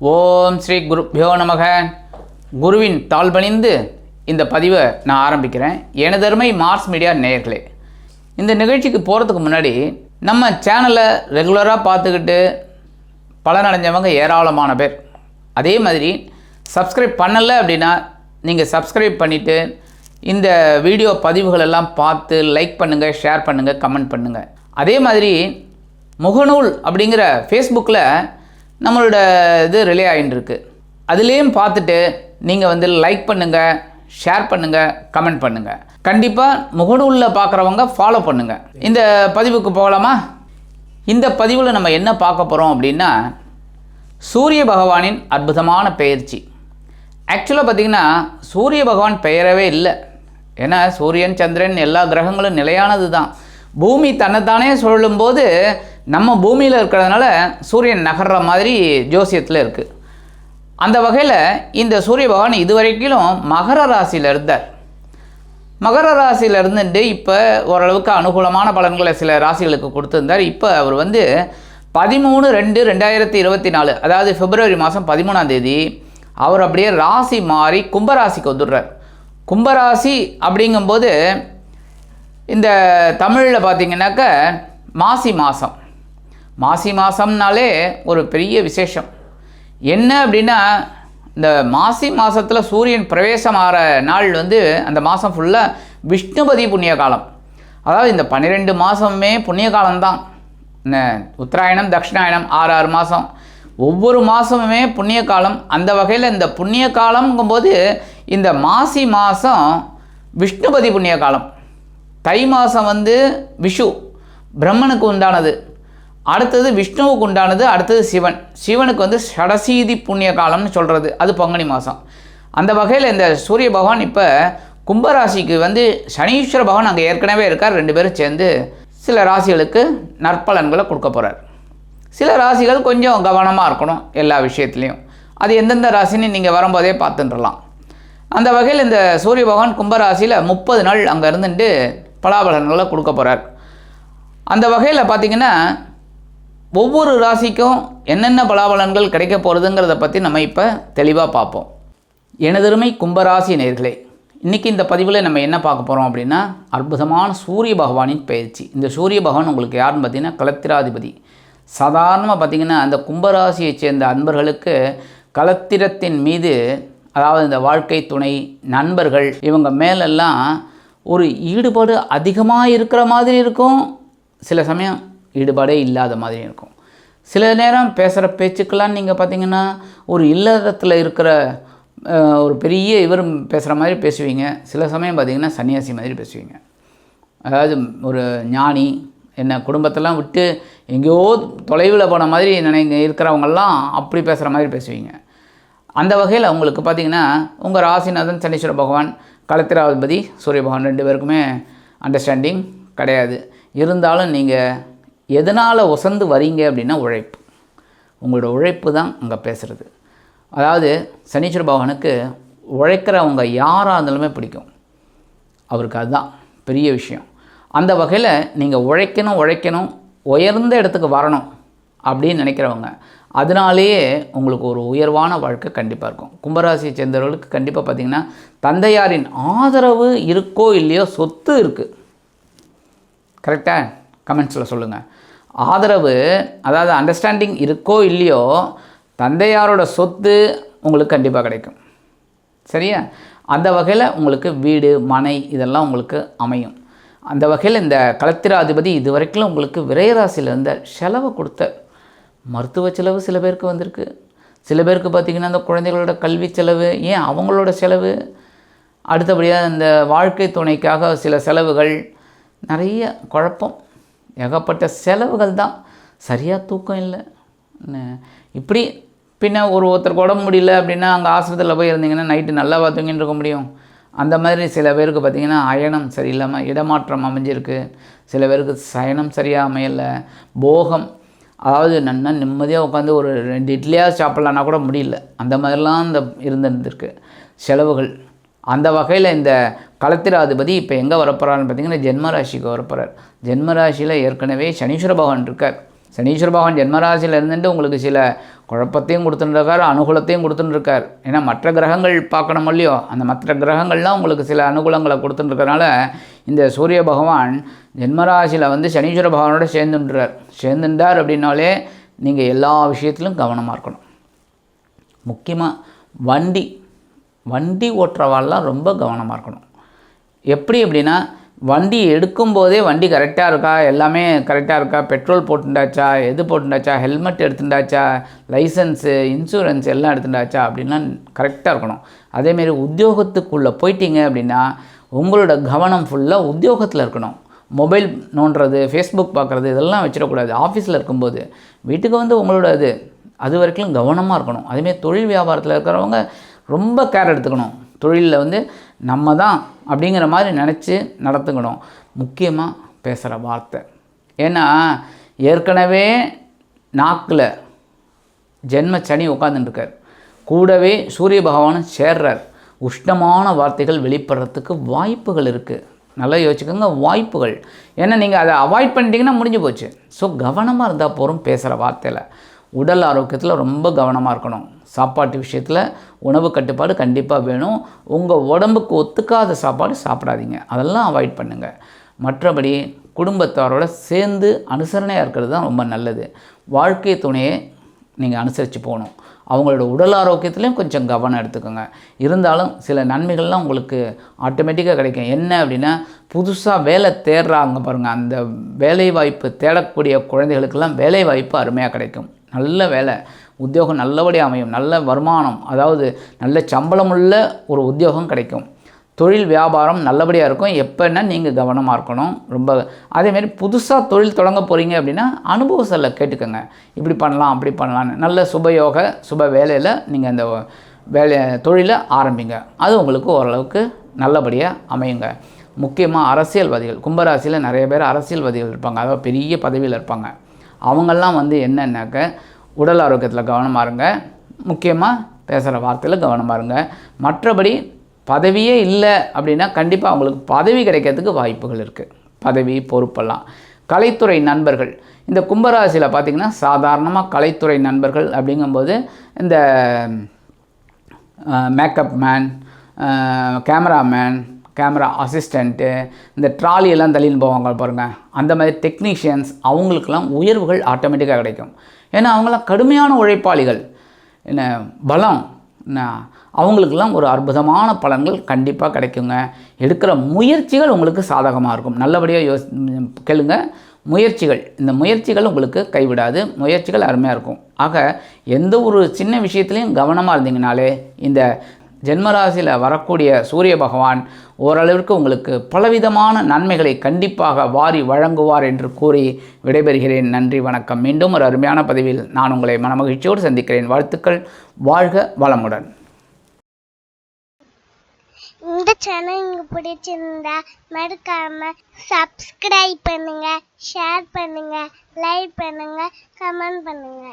ஓம் ஸ்ரீ குருப்யோ நமக. குருவின் தாழ் பணிந்து இந்த பதிவை நான் ஆரம்பிக்கிறேன். எனதருமை மார்ஸ் மீடியா நேயர்களே, இந்த நிகழ்ச்சிக்கு போகிறதுக்கு முன்னாடி நம்ம சேனலை ரெகுலராக பார்த்துக்கிட்டு பலனடைஞ்சவங்க ஏராளமான பேர். அதே மாதிரி சப்ஸ்கிரைப் பண்ணலை அப்படின்னா நீங்கள் சப்ஸ்கிரைப் பண்ணிவிட்டு இந்த வீடியோ பதிவுகள் எல்லாம் பார்த்து லைக் பண்ணுங்கள், ஷேர் பண்ணுங்கள், கமெண்ட் பண்ணுங்கள். அதே மாதிரி முகநூல் அப்படிங்கிற ஃபேஸ்புக்கில் நம்மளோட இது ரிலே ஆகிட்டுருக்கு. அதுலேயும் பார்த்துட்டு நீங்கள் லைக் பண்ணுங்கள், ஷேர் பண்ணுங்கள், கமெண்ட் பண்ணுங்கள். கண்டிப்பாக முகநூலில் பார்க்குறவங்க ஃபாலோ பண்ணுங்கள். இந்த பதிவுக்கு போகலாமா? இந்த பதிவில் நம்ம என்ன பார்க்க போகிறோம் அப்படின்னா, சூரிய பகவானின் அற்புதமான பெயர்ச்சி. ஆக்சுவலாக பார்த்திங்கன்னா சூரிய பகவான் பெயரவே இல்லை. ஏன்னா சூரியன், சந்திரன் எல்லா கிரகங்களும் நிலையானது தான். பூமி தன்னைத்தானே சொல்லும்போது நம்ம பூமியில் இருக்கிறதுனால சூரியன் நகர்ற மாதிரி ஜோசியத்தில் இருக்குது. அந்த வகையில் இந்த சூரிய பகவான் இதுவரைக்கும் மகர ராசியில் இருந்தார். மகர ராசியில் இருந்துட்டு இப்போ ஓரளவுக்கு அனுகூலமான பலன்களை சில ராசிகளுக்கு கொடுத்துருந்தார். இப்போ அவர் 13/2/2024 அதாவது பிப்ரவரி மாதம் 13ஆம் தேதி அவர் அப்படியே ராசி மாறி கும்பராசிக்கு வந்துடுறார். கும்பராசி அப்படிங்கும்போது இந்த தமிழில் பார்த்திங்கனாக்க மாசி மாதம்னாலே ஒரு பெரிய விசேஷம். என்ன அப்படின்னா, இந்த மாசி மாதத்தில் சூரியன் பிரவேசம் ஆகிற நாள் அந்த மாதம் ஃபுல்லாக விஷ்ணுபதி புண்ணிய காலம். அதாவது இந்த 12 மாதமே புண்ணிய காலம்தான். உத்தராயணம், தட்சிணாயணம் 6 மாதம், ஒவ்வொரு மாதமுமே புண்ணிய காலம். அந்த வகையில் இந்த புண்ணிய காலம்ங்கும்போது இந்த மாசி மாதம் விஷ்ணுபதி புண்ணிய காலம். தை மாதம் விஷு பிரம்மனுக்கு உண்டானது, அடுத்தது விஷ்ணுவுக்கு உண்டானது, அடுத்தது சிவனுக்கு ஷடசீதி புண்ணிய காலம்னு சொல்கிறது, அது பங்குனி மாதம். அந்த வகையில் இந்த சூரிய பகவான் இப்போ கும்பராசிக்கு சனீஸ்வர பகவான் அங்கே ஏற்கனவே இருக்கார். 2 பேரும் சேர்ந்து சில ராசிகளுக்கு நற்பலன்களை கொடுக்க போகிறார். சில ராசிகள் கொஞ்சம் கவனமாக இருக்கணும் எல்லா விஷயத்துலேயும். அது எந்தெந்த ராசின்னு நீங்கள் வரும்போதே பார்த்துட்டுலாம். அந்த வகையில் இந்த சூரிய பகவான் கும்பராசியில் 30 நாள் அங்கே இருந்துட்டு பலாபலன்களை கொடுக்க போகிறார். அந்த வகையில் பார்த்திங்கன்னா ஒவ்வொரு ராசிக்கும் என்னென்ன பலாபலன்கள் கிடைக்க போகிறதுங்கிறத பற்றி நம்ம இப்போ தெளிவாக பார்ப்போம். எனதருமை கும்பராசி நேயர்களே, இன்றைக்கி இந்த பதிவில் நம்ம என்ன பார்க்க போகிறோம் அப்படின்னா, அற்புதமான சூரிய பகவானின் பயிற்சி. இந்த சூரிய பகவான் உங்களுக்கு யாருன்னு பார்த்திங்கன்னா களத்திராதிபதி. சாதாரணமாக பார்த்திங்கன்னா அந்த கும்பராசியை சேர்ந்த அன்பர்களுக்கு களத்திரத்தின் மீது, அதாவது இந்த வாழ்க்கை துணை, நண்பர்கள், இவங்க மேலெல்லாம் ஒரு ஈடுபாடு அதிகமாக இருக்கிற மாதிரி இருக்கும். சில சமயம் ஈடுபாடே இல்லாத மாதிரி இருக்கும். சில நேரம் பேசுகிற பேச்சுக்கெல்லாம் நீங்கள் பார்த்திங்கன்னா ஒரு இல்லறத்தில் இருக்கிற ஒரு பெரிய இவர் பேசுகிற மாதிரி பேசுவீங்க. சில சமயம் பார்த்திங்கன்னா சன்னியாசி மாதிரி பேசுவீங்க. அதாவது ஒரு ஞானி, என்ன குடும்பத்தெல்லாம் விட்டு எங்கேயோ தொலைவில் போன மாதிரி இருக்கிறவங்கெல்லாம் அப்படி பேசுகிற மாதிரி பேசுவீங்க. அந்த வகையில் உங்களுக்கு பார்த்திங்கன்னா உங்கள் ராசிநாதன் சனீஸ்வர பகவான், களத்திராதிபதி சூரிய பகவான் 2 பேருக்குமே அண்டர்ஸ்டாண்டிங் கிடையாது. இருந்தாலும் நீங்கள் எதனால் உசந்து வரீங்க அப்படின்னா உழைப்பு. உங்களோட உழைப்பு தான் அங்கே பேசுகிறது. அதாவது சனீஸ்வர பகவானுக்கு உழைக்கிறவங்க யாராக இருந்தாலுமே பிடிக்கும். அவருக்கு அதுதான் பெரிய விஷயம். அந்த வகையில் நீங்கள் உழைக்கணும், உயர்ந்த இடத்துக்கு வரணும் அப்படின்னு நினைக்கிறவங்க, அதனாலேயே உங்களுக்கு ஒரு உயர்வான வாழ்க்கை கண்டிப்பாக இருக்கும். கும்பராசியை சேர்ந்தவர்களுக்கு கண்டிப்பாக பார்த்திங்கன்னா தந்தையாரின் ஆதரவு இருக்கோ இல்லையோ, சொத்து இருக்குது. கரெக்டாக கமெண்ட்ஸில் சொல்லுங்கள். ஆதரவு, அதாவது அண்டர்ஸ்டாண்டிங் இருக்கோ இல்லையோ, தந்தையாரோட சொத்து உங்களுக்கு கண்டிப்பாக கிடைக்கும். சரியா? அந்த வகையில் உங்களுக்கு வீடு, மனை இதெல்லாம் உங்களுக்கு அமையும். அந்த வகையில் இந்த களத்திராதிபதி இது வரைக்கும் உங்களுக்கு விரையராசியில் இருந்த செலவை கொடுத்த மருத்துவ செலவு சில பேருக்கு வந்திருக்கு. சில பேருக்கு பார்த்திங்கன்னா அந்த குழந்தைகளோட கல்வி செலவு, ஏன் அவங்களோட செலவு, அடுத்தபடியாக இந்த வாழ்க்கை துணைக்காக சில செலவுகள், நிறைய குழப்பம், ஏகப்பட்ட செலவுகள் தான். சரியாக தூக்கம் இல்லை. இப்படி பின்ன ஒருத்தருக்கு உடம்பு முடியல அப்படின்னா அங்கே ஆஸ்பத்திரியில் போய் இருந்தீங்கன்னா நைட்டு நல்லா தூங்கின்னு இருக்க முடியும். அந்த மாதிரி சில பேருக்கு பார்த்திங்கன்னா அயனம் சரியில்லாமல் இடமாற்றம் அமைஞ்சிருக்கு. சில பேருக்கு சயனம் சரியாக அமையலை. போகம், அதாவது நல்லா நிம்மதியாக உட்காந்து ஒரு 2 இட்லியாக சாப்பிட்லான்னா கூட முடியல. அந்த மாதிரிலாம் இந்த இருந்திருக்கு செலவுகள். அந்த வகையில் இந்த களத்திராதிபதி இப்போ எங்கே வரப்போகிறான்னு பார்த்திங்கன்னா ஜென்மராசிக்கு வரப்போகிறார். ஜென்மராசியில் ஏற்கனவே சனீஸ்வர பகவான் இருக்கார். சனீஸ்வர பகவான் ஜென்மராசியில் இருந்துட்டு உங்களுக்கு சில குழப்பத்தையும் கொடுத்துட்டுருக்கார், அனுகூலத்தையும் கொடுத்துட்டுருக்கார். ஏன்னா மற்ற கிரகங்கள் பார்க்கணும் இல்லையோ, அந்த மற்ற கிரகங்கள்லாம் உங்களுக்கு சில அனுகூலங்களை கொடுத்துட்டுருக்கனால இந்த சூரிய பகவான் ஜென்மராசியில் வந்து சனீஸ்வர பகவானோட சேர்ந்துட்டார் அப்படின்னாலே நீங்கள் எல்லா விஷயத்திலும் கவனமாக இருக்கணும். முக்கியமாக வண்டி ஓட்டுறவாள்லாம் ரொம்ப கவனமாக இருக்கணும். எப்படி அப்படின்னா, வண்டி எடுக்கும்போதே வண்டி கரெக்டாக இருக்கா, எல்லாமே கரெக்டாக இருக்கா, பெட்ரோல் போட்டுண்டாச்சா, எது போட்டுண்டாச்சா, ஹெல்மெட் எடுத்துட்டாச்சா, லைசன்ஸு, இன்சூரன்ஸ் எல்லாம் எடுத்துட்டாச்சா அப்படின்லாம் கரெக்டாக இருக்கணும். அதேமாரி உத்தியோகத்துக்குள்ளே போயிட்டீங்க அப்படின்னா உங்களோட கவனம் ஃபுல்லாக உத்தியோகத்தில் இருக்கணும். மொபைல் நோண்டுறது, ஃபேஸ்புக் பார்க்குறது இதெல்லாம் வச்சிடக்கூடாது. ஆஃபீஸில் இருக்கும்போது வீட்டுக்கு வந்து உங்களோட அது வரைக்கும் கவனமாக இருக்கணும். அதேமாரி தொழில் வியாபாரத்தில் இருக்கிறவங்க ரொம்ப கேர் எடுத்துக்கணும். தொழிலில் வந்து நம்ம தான் அப்படிங்கிற மாதிரி நினச்சி நடத்துக்கணும். முக்கியமாக பேசுகிற வார்த்தை. ஏன்னா ஏற்கனவே நாக்கில் ஜென்ம சனி உட்காந்துட்டுருக்கார், கூடவே சூரிய பகவானும் சேர்றார். உஷ்ணமான வார்த்தைகள் வெளிப்படுறதுக்கு வாய்ப்புகள் இருக்குது. நல்லா யோசிச்சுக்கோங்க, வாய்ப்புகள். ஏன்னா நீங்கள் அதை அவாய்ட் பண்ணிட்டீங்கன்னா முடிஞ்சு போச்சு. ஸோ கவனமாக இருந்தால் போகிறோம். பேசுகிற வார்த்தையில் உடல் ஆரோக்கியத்தில் ரொம்ப கவனமாக இருக்கணும். சாப்பாட்டு விஷயத்தில் உணவு கட்டுப்பாடு கண்டிப்பாக வேணும். உங்கள் உடம்புக்கு ஒத்துக்காத சாப்பாடு சாப்பிடாதீங்க, அதெல்லாம் அவாய்ட் பண்ணுங்கள். மற்றபடி குடும்பத்தாரோட சேர்ந்து அனுசரணையாக இருக்கிறது தான் ரொம்ப நல்லது. வாழ்க்கை துணையை நீங்கள் அனுசரித்து போகணும். அவங்களோட உடல் ஆரோக்கியத்துலேயும் கொஞ்சம் கவனம் எடுத்துக்கோங்க. இருந்தாலும் சில நன்மைகள்லாம் உங்களுக்கு ஆட்டோமேட்டிக்காக கிடைக்கும். என்ன அப்படின்னா, புதுசாக வேலை தேடுறாங்க பாருங்கள், அந்த வேலைவாய்ப்பு தேடக்கூடிய குழந்தைகளுக்கெல்லாம் வேலைவாய்ப்பு அருமையாக கிடைக்கும். நல்ல வேலை, உத்தியோகம் நல்லபடியாக அமையும். நல்ல வருமானம், அதாவது நல்ல சம்பளமுள்ள ஒரு உத்தியோகம் கிடைக்கும். தொழில் வியாபாரம் நல்லபடியாக இருக்கும். எப்போன்னா நீங்கள் கவனமாக இருக்கணும். ரொம்ப அதேமாரி புதுசாக தொழில் தொடங்க போகிறீங்க அப்படின்னா அனுபவத்தில் கேட்டுக்கோங்க, இப்படி பண்ணலாம் அப்படி பண்ணலான்னு. நல்ல சுபயோக சுப வேலையில் நீங்கள் அந்த தொழிலை ஆரம்பிங்க. அது உங்களுக்கு ஓரளவுக்கு நல்லபடியாக அமையுங்க. முக்கியமாக அரசியல்வாதிகள், கும்பராசியில் நிறைய பேர் அரசியல்வாதிகள் இருப்பாங்க, அதாவது பெரிய பதவியில் இருப்பாங்க. அவங்கெல்லாம் வந்து என்னென்னாக்க உடல் ஆரோக்கியத்தில் கவனமாக இருங்க. முக்கியமாக பேசுகிற வார்த்தையில் கவனமாக இருங்க. மற்றபடி பதவியே இல்லை அப்படின்னா கண்டிப்பாக அவங்களுக்கு பதவி கிடைக்கிறதுக்கு வாய்ப்புகள் இருக்குது. பதவி பொறுப்பெல்லாம். கலைத்துறை நண்பர்கள், இந்த கும்பராசியில் பார்த்திங்கன்னா சாதாரணமாக கலைத்துறை நண்பர்கள் அப்படிங்கும்போது இந்த makeup man, cameraman, camera assistant, இந்த ட்ராலியெல்லாம் தள்ளின்னு போவாங்க பாருங்கள், அந்த மாதிரி டெக்னீஷியன்ஸ், அவங்களுக்கெல்லாம் உயர்வுகள் ஆட்டோமேட்டிக்காக கிடைக்கும். ஏன்னா அவங்களாம் கடுமையான உழைப்பாளிகள், என்ன பலம், என்ன அவங்களுக்கெல்லாம் ஒரு அற்புதமான பலன்கள் கண்டிப்பாக கிடைக்குங்க. எடுக்கிற முயற்சிகள் உங்களுக்கு சாதகமாக இருக்கும். நல்லபடியாக கேளுங்க. முயற்சிகள், இந்த முயற்சிகள் உங்களுக்கு கைவிடாது. முயற்சிகள் அருமையாக இருக்கும். ஆக எந்த ஒரு சின்ன விஷயத்துலையும் கவனமாக இருந்தீங்கனாலே இந்த ஜென்மராசியில் வரக்கூடிய சூரிய பகவான் ஓரளவிற்கு உங்களுக்கு பலவிதமான நன்மைகளை கண்டிப்பாக வாரி வழங்குவார் என்று கூறி விடைபெறுகிறேன். நன்றி, வணக்கம். மீண்டும் ஒரு அருமையான பதிவில் நான் உங்களை மனமகிழ்ச்சியோடு சந்திக்கிறேன். வாழ்த்துக்கள். வாழ்க வளமுடன். இந்த சேனல் உங்களுக்கு பிடிச்சிருந்தா மறக்காம சப்ஸ்கிரைப் பண்ணுங்க, ஷேர் பண்ணுங்க, லைக் பண்ணுங்க, கமெண்ட் பண்ணுங்க.